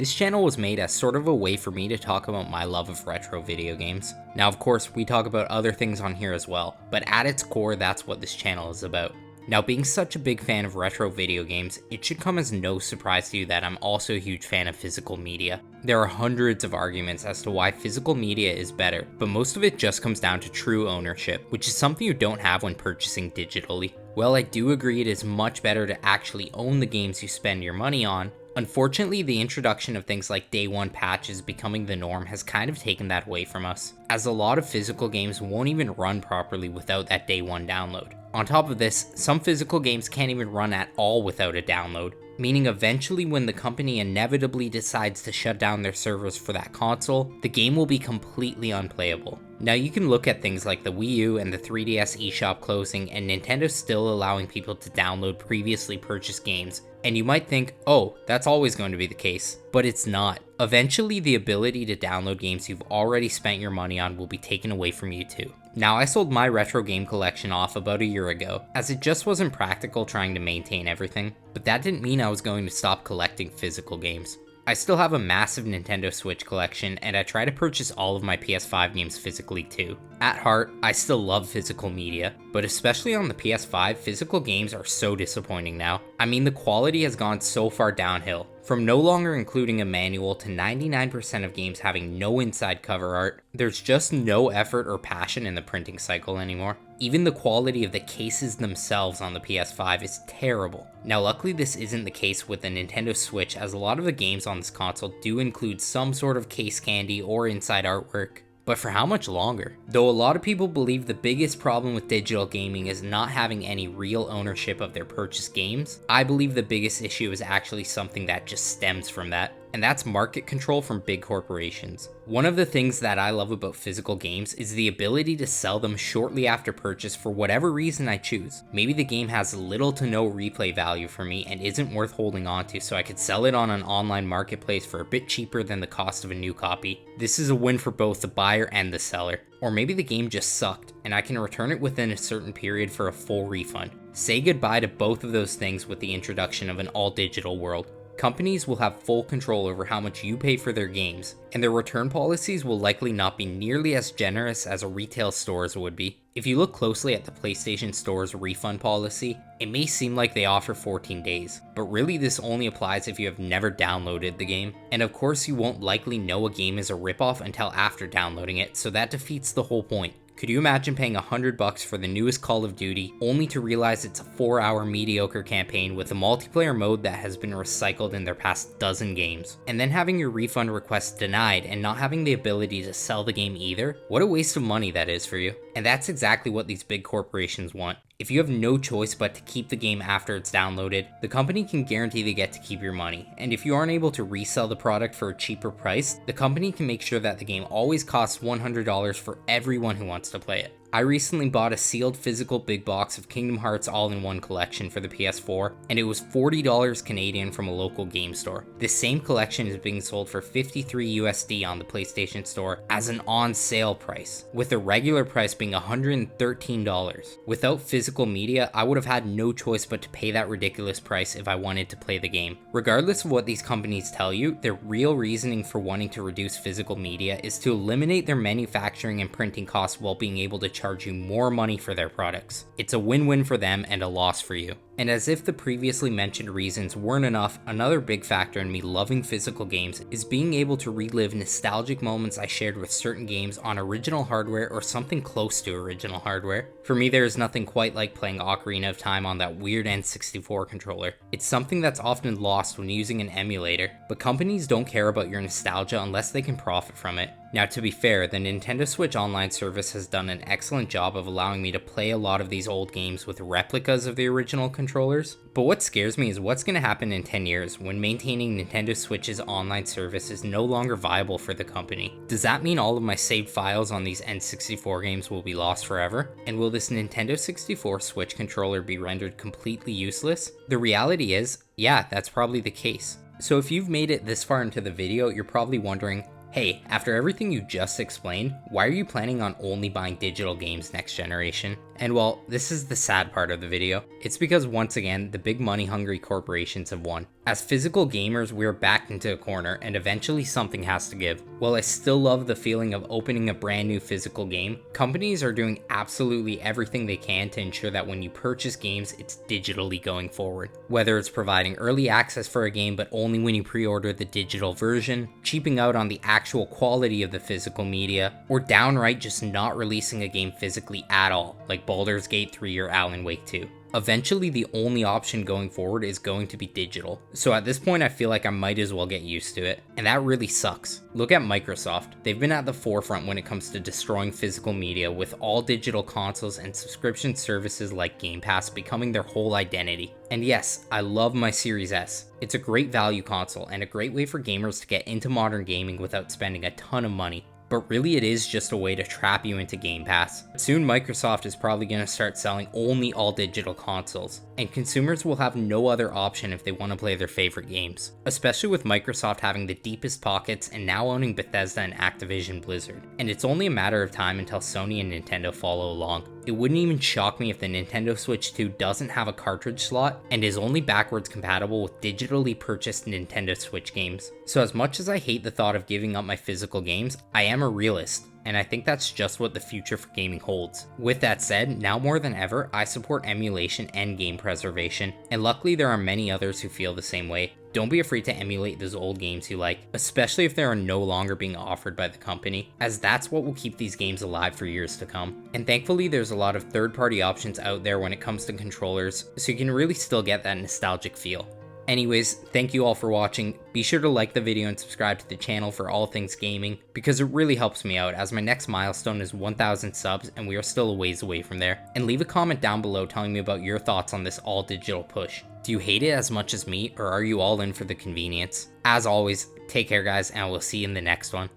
This channel was made as sort of a way for me to talk about my love of retro video games. Now of course, we talk about other things on here as well, but at its core, that's what this channel is about. Now being such a big fan of retro video games, it should come as no surprise to you that I'm also a huge fan of physical media. There are hundreds of arguments as to why physical media is better, but most of it just comes down to true ownership, which is something you don't have when purchasing digitally. While I do agree it is much better to actually own the games you spend your money on, unfortunately the introduction of things like day one patches becoming the norm has kind of taken that away from us, as a lot of physical games won't even run properly without that day one download. On top of this, some physical games can't even run at all without a download, meaning eventually when the company inevitably decides to shut down their servers for that console, the game will be completely unplayable. Now you can look at things like the Wii U and the 3DS eShop closing and Nintendo still allowing people to download previously purchased games, and you might think, oh, that's always going to be the case, but it's not. Eventually the ability to download games you've already spent your money on will be taken away from you too. Now I sold my retro game collection off about a year ago, as it just wasn't practical trying to maintain everything, but that didn't mean I was going to stop collecting physical games. I still have a massive Nintendo Switch collection, and I try to purchase all of my PS5 games physically too. At heart, I still love physical media, but especially on the PS5, physical games are so disappointing now. I mean, the quality has gone so far downhill, from no longer including a manual to 99% of games having no inside cover art. There's just no effort or passion in the printing cycle anymore. Even the quality of the cases themselves on the PS5 is terrible. Now luckily this isn't the case with the Nintendo Switch, as a lot of the games on this console do include some sort of case candy or inside artwork. But for how much longer? Though a lot of people believe the biggest problem with digital gaming is not having any real ownership of their purchased games, I believe the biggest issue is actually something that just stems from that, and that's market control from big corporations. One of the things that I love about physical games is the ability to sell them shortly after purchase for whatever reason I choose. Maybe the game has little to no replay value for me and isn't worth holding on to, so I could sell it on an online marketplace for a bit cheaper than the cost of a new copy. This is a win for both the buyer and the seller. Or maybe the game just sucked, and I can return it within a certain period for a full refund. Say goodbye to both of those things with the introduction of an all-digital world. Companies will have full control over how much you pay for their games, and their return policies will likely not be nearly as generous as a retail store's would be. If you look closely at the PlayStation Store's refund policy, it may seem like they offer 14 days, but really this only applies if you have never downloaded the game. And of course you won't likely know a game is a ripoff until after downloading it, so that defeats the whole point. Could you imagine paying $100 for the newest Call of Duty, only to realize it's a 4-hour mediocre campaign with a multiplayer mode that has been recycled in their past dozen games, and then having your refund request denied and not having the ability to sell the game either? What a waste of money that is for you. And that's exactly what these big corporations want. If you have no choice but to keep the game after it's downloaded, the company can guarantee they get to keep your money. And if you aren't able to resell the product for a cheaper price, the company can make sure that the game always costs $100 for everyone who wants to play it. I recently bought a sealed physical big box of Kingdom Hearts All-in-One collection for the PS4, and it was $40 Canadian from a local game store. This same collection is being sold for $53 USD on the PlayStation Store as an on-sale price, with the regular price being $113. Without physical media, I would have had no choice but to pay that ridiculous price if I wanted to play the game. Regardless of what these companies tell you, their real reasoning for wanting to reduce physical media is to eliminate their manufacturing and printing costs while being able to charge you more money for their products. It's a win-win for them and a loss for you. And as if the previously mentioned reasons weren't enough, another big factor in me loving physical games is being able to relive nostalgic moments I shared with certain games on original hardware or something close to original hardware. For me, there is nothing quite like playing Ocarina of Time on that weird N64 controller. It's something that's often lost when using an emulator, but companies don't care about your nostalgia unless they can profit from it. Now to be fair, the Nintendo Switch Online service has done an excellent job of allowing me to play a lot of these old games with replicas of the original controllers, but what scares me is what's going to happen in 10 years when maintaining Nintendo Switch's online service is no longer viable for the company. Does that mean all of my saved files on these N64 games will be lost forever? And will this Nintendo 64 Switch controller be rendered completely useless? The reality is, yeah, that's probably the case. So if you've made it this far into the video, you're probably wondering, hey, after everything you just explained, why are you planning on only buying digital games next generation? And well, this is the sad part of the video. It's because once again, the big money hungry corporations have won. As physical gamers, we're backed into a corner and eventually something has to give. While I still love the feeling of opening a brand new physical game, companies are doing absolutely everything they can to ensure that when you purchase games, it's digitally going forward. Whether it's providing early access for a game but only when you pre-order the digital version, cheaping out on the actual quality of the physical media, or downright just not releasing a game physically at all, like Baldur's Gate 3 or Alan Wake 2. Eventually, the only option going forward is going to be digital. So at this point, I feel like I might as well get used to it. And that really sucks. Look at Microsoft. They've been at the forefront when it comes to destroying physical media, with all digital consoles and subscription services like Game Pass becoming their whole identity. And yes, I love my Series S. It's a great value console and a great way for gamers to get into modern gaming without spending a ton of money. But really it is just a way to trap you into Game Pass. Soon Microsoft is probably going to start selling only all digital consoles, and consumers will have no other option if they want to play their favorite games. Especially with Microsoft having the deepest pockets and now owning Bethesda and Activision Blizzard. And it's only a matter of time until Sony and Nintendo follow along. It wouldn't even shock me if the Nintendo Switch 2 doesn't have a cartridge slot and is only backwards compatible with digitally purchased Nintendo Switch games. So as much as I hate the thought of giving up my physical games, I am a realist, and I think that's just what the future for gaming holds. With that said, now more than ever, I support emulation and game preservation, and luckily there are many others who feel the same way. Don't be afraid to emulate those old games you like, especially if they are no longer being offered by the company, as that's what will keep these games alive for years to come. And thankfully there's a lot of third-party options out there when it comes to controllers, so you can really still get that nostalgic feel. Anyways, thank you all for watching. Be sure to like the video and subscribe to the channel for all things gaming, because it really helps me out, as my next milestone is 1,000 subs and we are still a ways away from there. And leave a comment down below telling me about your thoughts on this all digital push. Do you hate it as much as me, or are you all in for the convenience? As always, take care guys, and we'll see you in the next one.